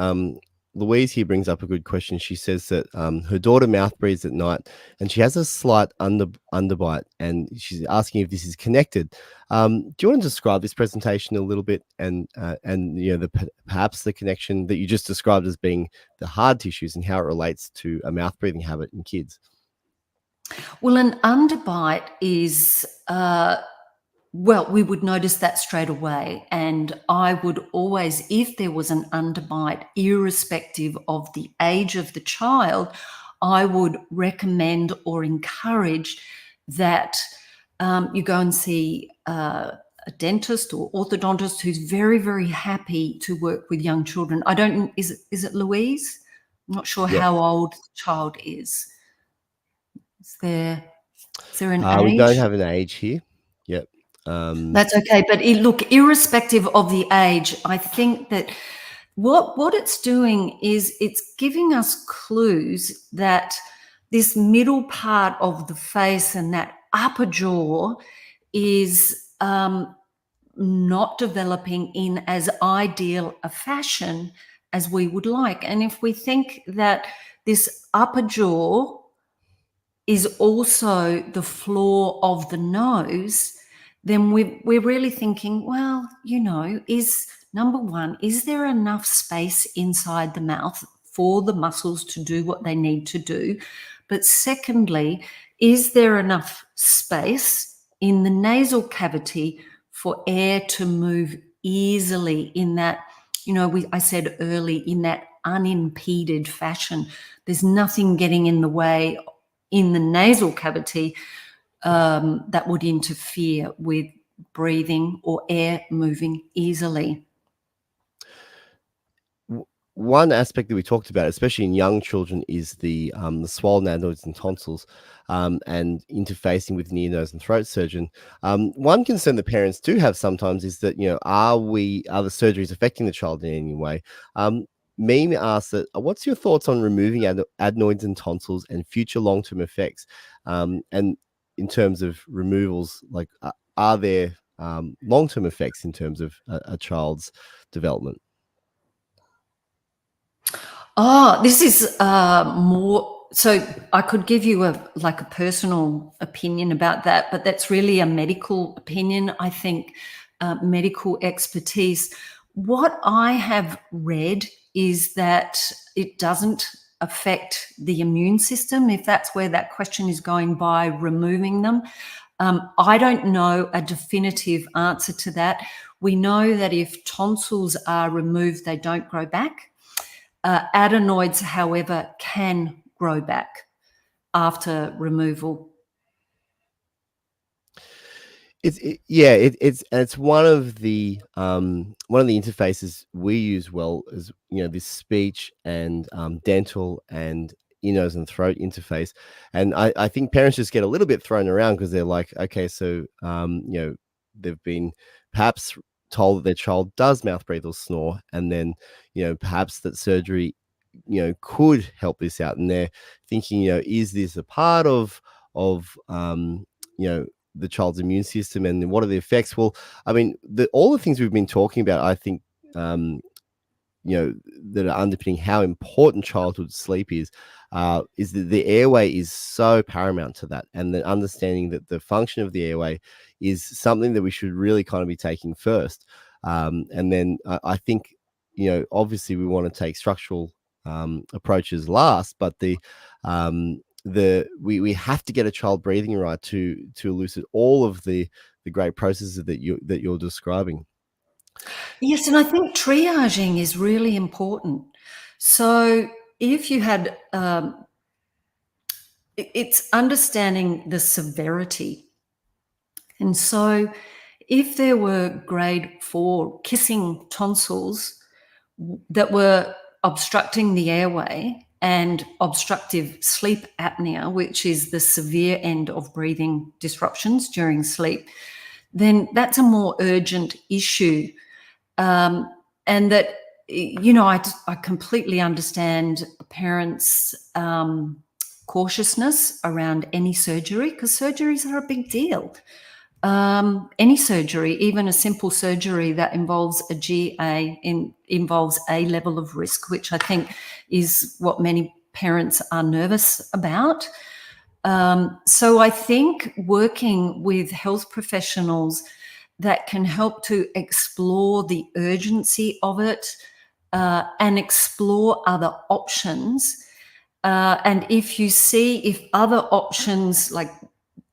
Louise here brings up a good question. She says that her daughter mouth breathes at night and she has a slight underbite, and she's asking if this is connected. Do you want to describe this presentation a little bit, and perhaps the connection that you just described as being the hard tissues and how it relates to a mouth breathing habit in kids? Well, an underbite is we would notice that straight away. And I would always, if there was an underbite, irrespective of the age of the child, I would recommend or encourage that you go and see a dentist or orthodontist who's very, very happy to work with young children. I don't, is it Louise? I'm not sure how old the child is. Is there an age? We don't have an age here. Yep. That's okay. But look, irrespective of the age, I think that what it's doing is it's giving us clues that this middle part of the face and that upper jaw is not developing in as ideal a fashion as we would like. And if we think that this upper jaw is also the floor of the nose, then we're really thinking, well, is number one, is there enough space inside the mouth for the muscles to do what they need to do? But secondly, is there enough space in the nasal cavity for air to move easily in that, I said early, in that unimpeded fashion? There's nothing getting in the way in the nasal cavity that would interfere with breathing or air moving easily. One aspect that we talked about, especially in young children, is the swollen adenoids and tonsils, and interfacing with an ear, nose, and throat surgeon. One concern that parents do have sometimes is that, are the surgeries affecting the child in any way? Meme asks that, what's your thoughts on removing adenoids and tonsils and future long-term effects? And in terms of removals, like, are there long-term effects in terms of a child's development? Oh, this is more. So I could give you a personal opinion about that, but that's really a medical opinion. I think medical expertise. What I have read is that it doesn't affect the immune system, if that's where that question is going, by removing them. I don't know a definitive answer to that. We know that if tonsils are removed, they don't grow back. Adenoids, however, can grow back after removal. It's one of the interfaces we use well is, this speech and dental and ear, nose, and throat interface. And I think parents just get a little bit thrown around because they're like, okay, so they've been perhaps told that their child does mouth breathe or snore, and then perhaps that surgery could help this out, and they're thinking, is this a part of the child's immune system, and what are the effects? Well, I mean, all the things we've been talking about, I think, um, that are underpinning how important childhood sleep is that the airway is so paramount to that, and the understanding that the function of the airway is something that we should really kind of be taking first. And then I think, obviously we want to take structural approaches last, but we have to get a child breathing right to elucidate all of the great processes that you're describing. Yes, and I think triaging is really important. So if you had, it's understanding the severity. And so if there were grade 4 kissing tonsils that were obstructing the airway and obstructive sleep apnea, which is the severe end of breathing disruptions during sleep, then that's a more urgent issue. And that, I completely understand parents' cautiousness around any surgery, because surgeries are a big deal. Any surgery, even a simple surgery that involves a GA, involves a level of risk, which I think is what many parents are nervous about. So I think working with health professionals that can help to explore the urgency of it and explore other options. And if you see if other options, like,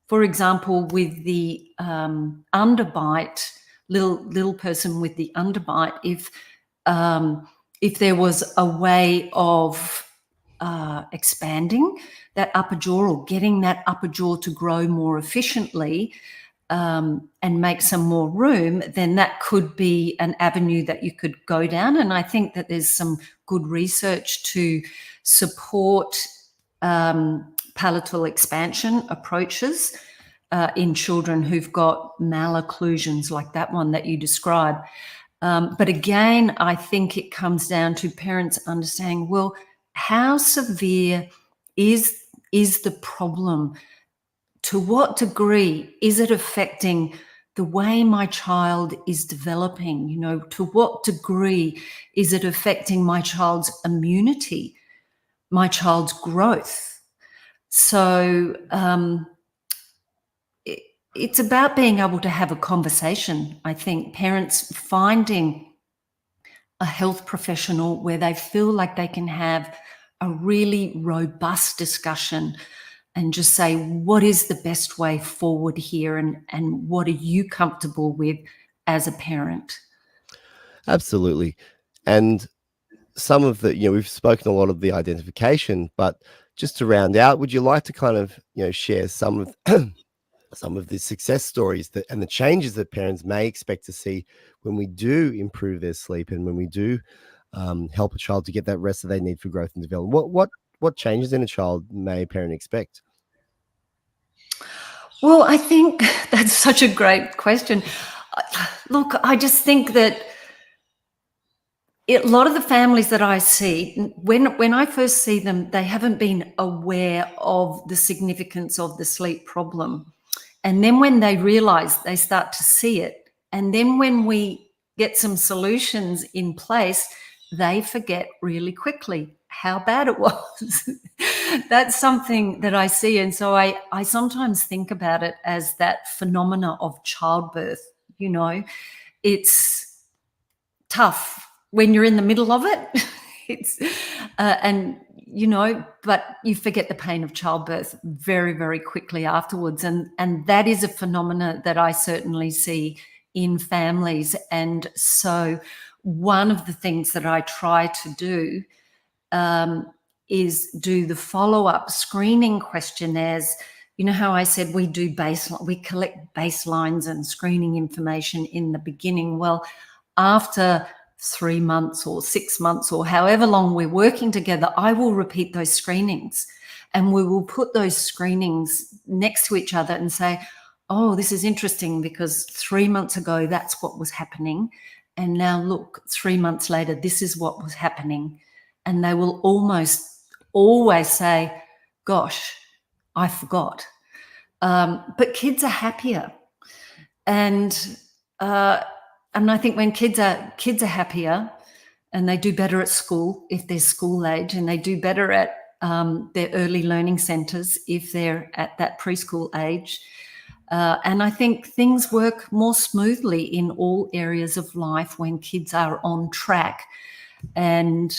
for example, with the underbite, little person with the underbite, if there was a way of expanding that upper jaw or getting that upper jaw to grow more efficiently and make some more room, then that could be an avenue that you could go down. And I think that there's some good research to support palatal expansion approaches in children who've got malocclusions like that one that you describe. But again, I think it comes down to parents understanding, well, how severe is the problem? To what degree is it affecting the way my child is developing? To what degree is it affecting my child's immunity, my child's growth? So it's about being able to have a conversation. I think parents finding a health professional where they feel like they can have a really robust discussion and just say, what is the best way forward here, and what are you comfortable with as a parent? Absolutely. And some of the, we've spoken a lot of the identification, but just to round out, would you like to kind of, share some of some of the success stories and the changes that parents may expect to see when we do improve their sleep, and when we do help a child to get that rest that they need for growth and development? What changes in a child may a parent expect? Well, I think that's such a great question. Look, I just think that a lot of the families that I see, when I first see them, they haven't been aware of the significance of the sleep problem. And then when they realize, they start to see it. And then when we get some solutions in place, they forget really quickly how bad it was. That's something that I see. And so I sometimes think about it as that phenomena of childbirth. It's tough when you're in the middle of it. It's but you forget the pain of childbirth very, very quickly afterwards. And that is a phenomena that I certainly see in families. And so one of the things that I try to do is do the follow-up screening questionnaires you know how I said we collect baselines and screening information in the beginning. Well, after 3 months or 6 months or however long we're working together, I will repeat those screenings, and we will put those screenings next to each other and say, oh, this is interesting because 3 months ago, that's what was happening. And now look, 3 months later, this is what was happening. And they will almost always say, gosh, I forgot. But kids are happier. And I think when kids are happier, and they do better at school if they're school age, and they do better at their early learning centres if they're at that preschool age. And I think things work more smoothly in all areas of life when kids are on track. And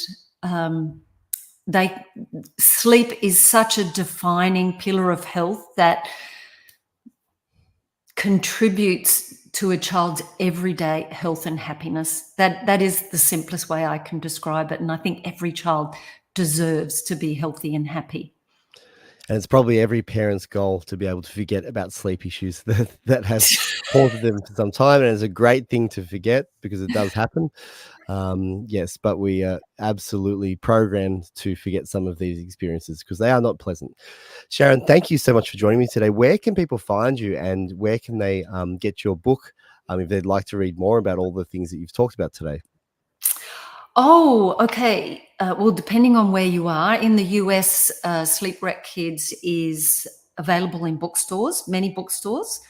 sleep is such a defining pillar of health that contributes to a child's everyday health and happiness. That is the simplest way I can describe it. And I think every child deserves to be healthy and happy. And it's probably every parent's goal to be able to forget about sleep issues that have haunted them for some time. And it's a great thing to forget because it does happen. Yes, but we are absolutely programmed to forget some of these experiences because they are not pleasant. Sharon, thank you so much for joining me today. Where can people find you, and where can they get your book if they'd like to read more about all the things that you've talked about today? Oh, okay. Well, depending on where you are, in the US, Sleep Wreck Kids is available in bookstores, many bookstores.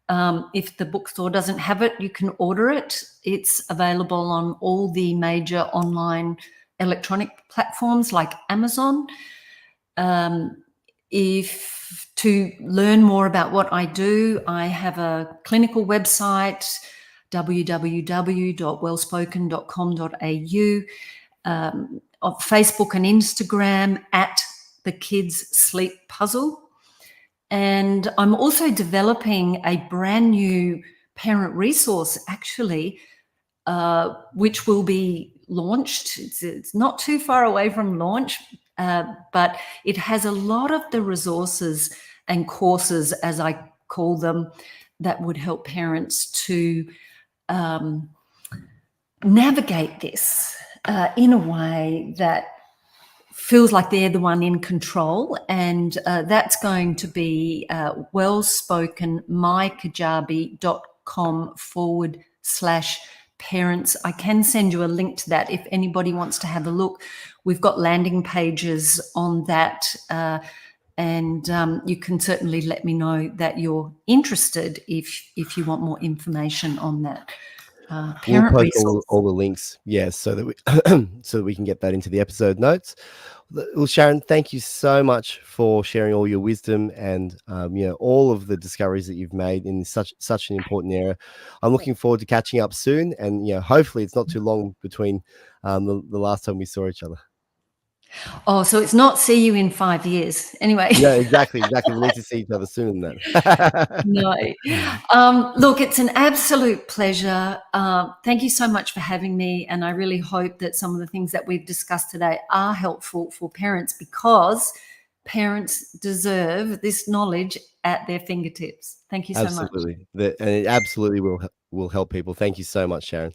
If the bookstore doesn't have it, you can order it. It's available on all the major online electronic platforms like Amazon. If to learn more about what I do, I have a clinical website, www.wellspoken.com.au, on Facebook and Instagram at the Kids Sleep Puzzle. And I'm also developing a brand new parent resource, actually, which will be launched. It's not too far away from launch, but it has a lot of the resources and courses, as I call them, that would help parents to navigate this in a way that feels like they're the one in control. And that's going to be wellspokenmykajabi.com/parents. I can send you a link to that if anybody wants to have a look. We've got landing pages on that. And you can certainly let me know that you're interested if you want more information on that. We'll post all the links, yes, so that we so that we can get that into the episode notes. Well, Sharon, thank you so much for sharing all your wisdom and all of the discoveries that you've made in such an important area. I'm looking forward to catching up soon, and hopefully it's not too long between the last time we saw each other. Oh, so it's not see you in 5 years. Anyway. Yeah, exactly. We need to see each other sooner than that. No. Look, it's an absolute pleasure. Thank you so much for having me. And I really hope that some of the things that we've discussed today are helpful for parents, because parents deserve this knowledge at their fingertips. Thank you so much. Absolutely. And it absolutely will help people. Thank you so much, Sharon.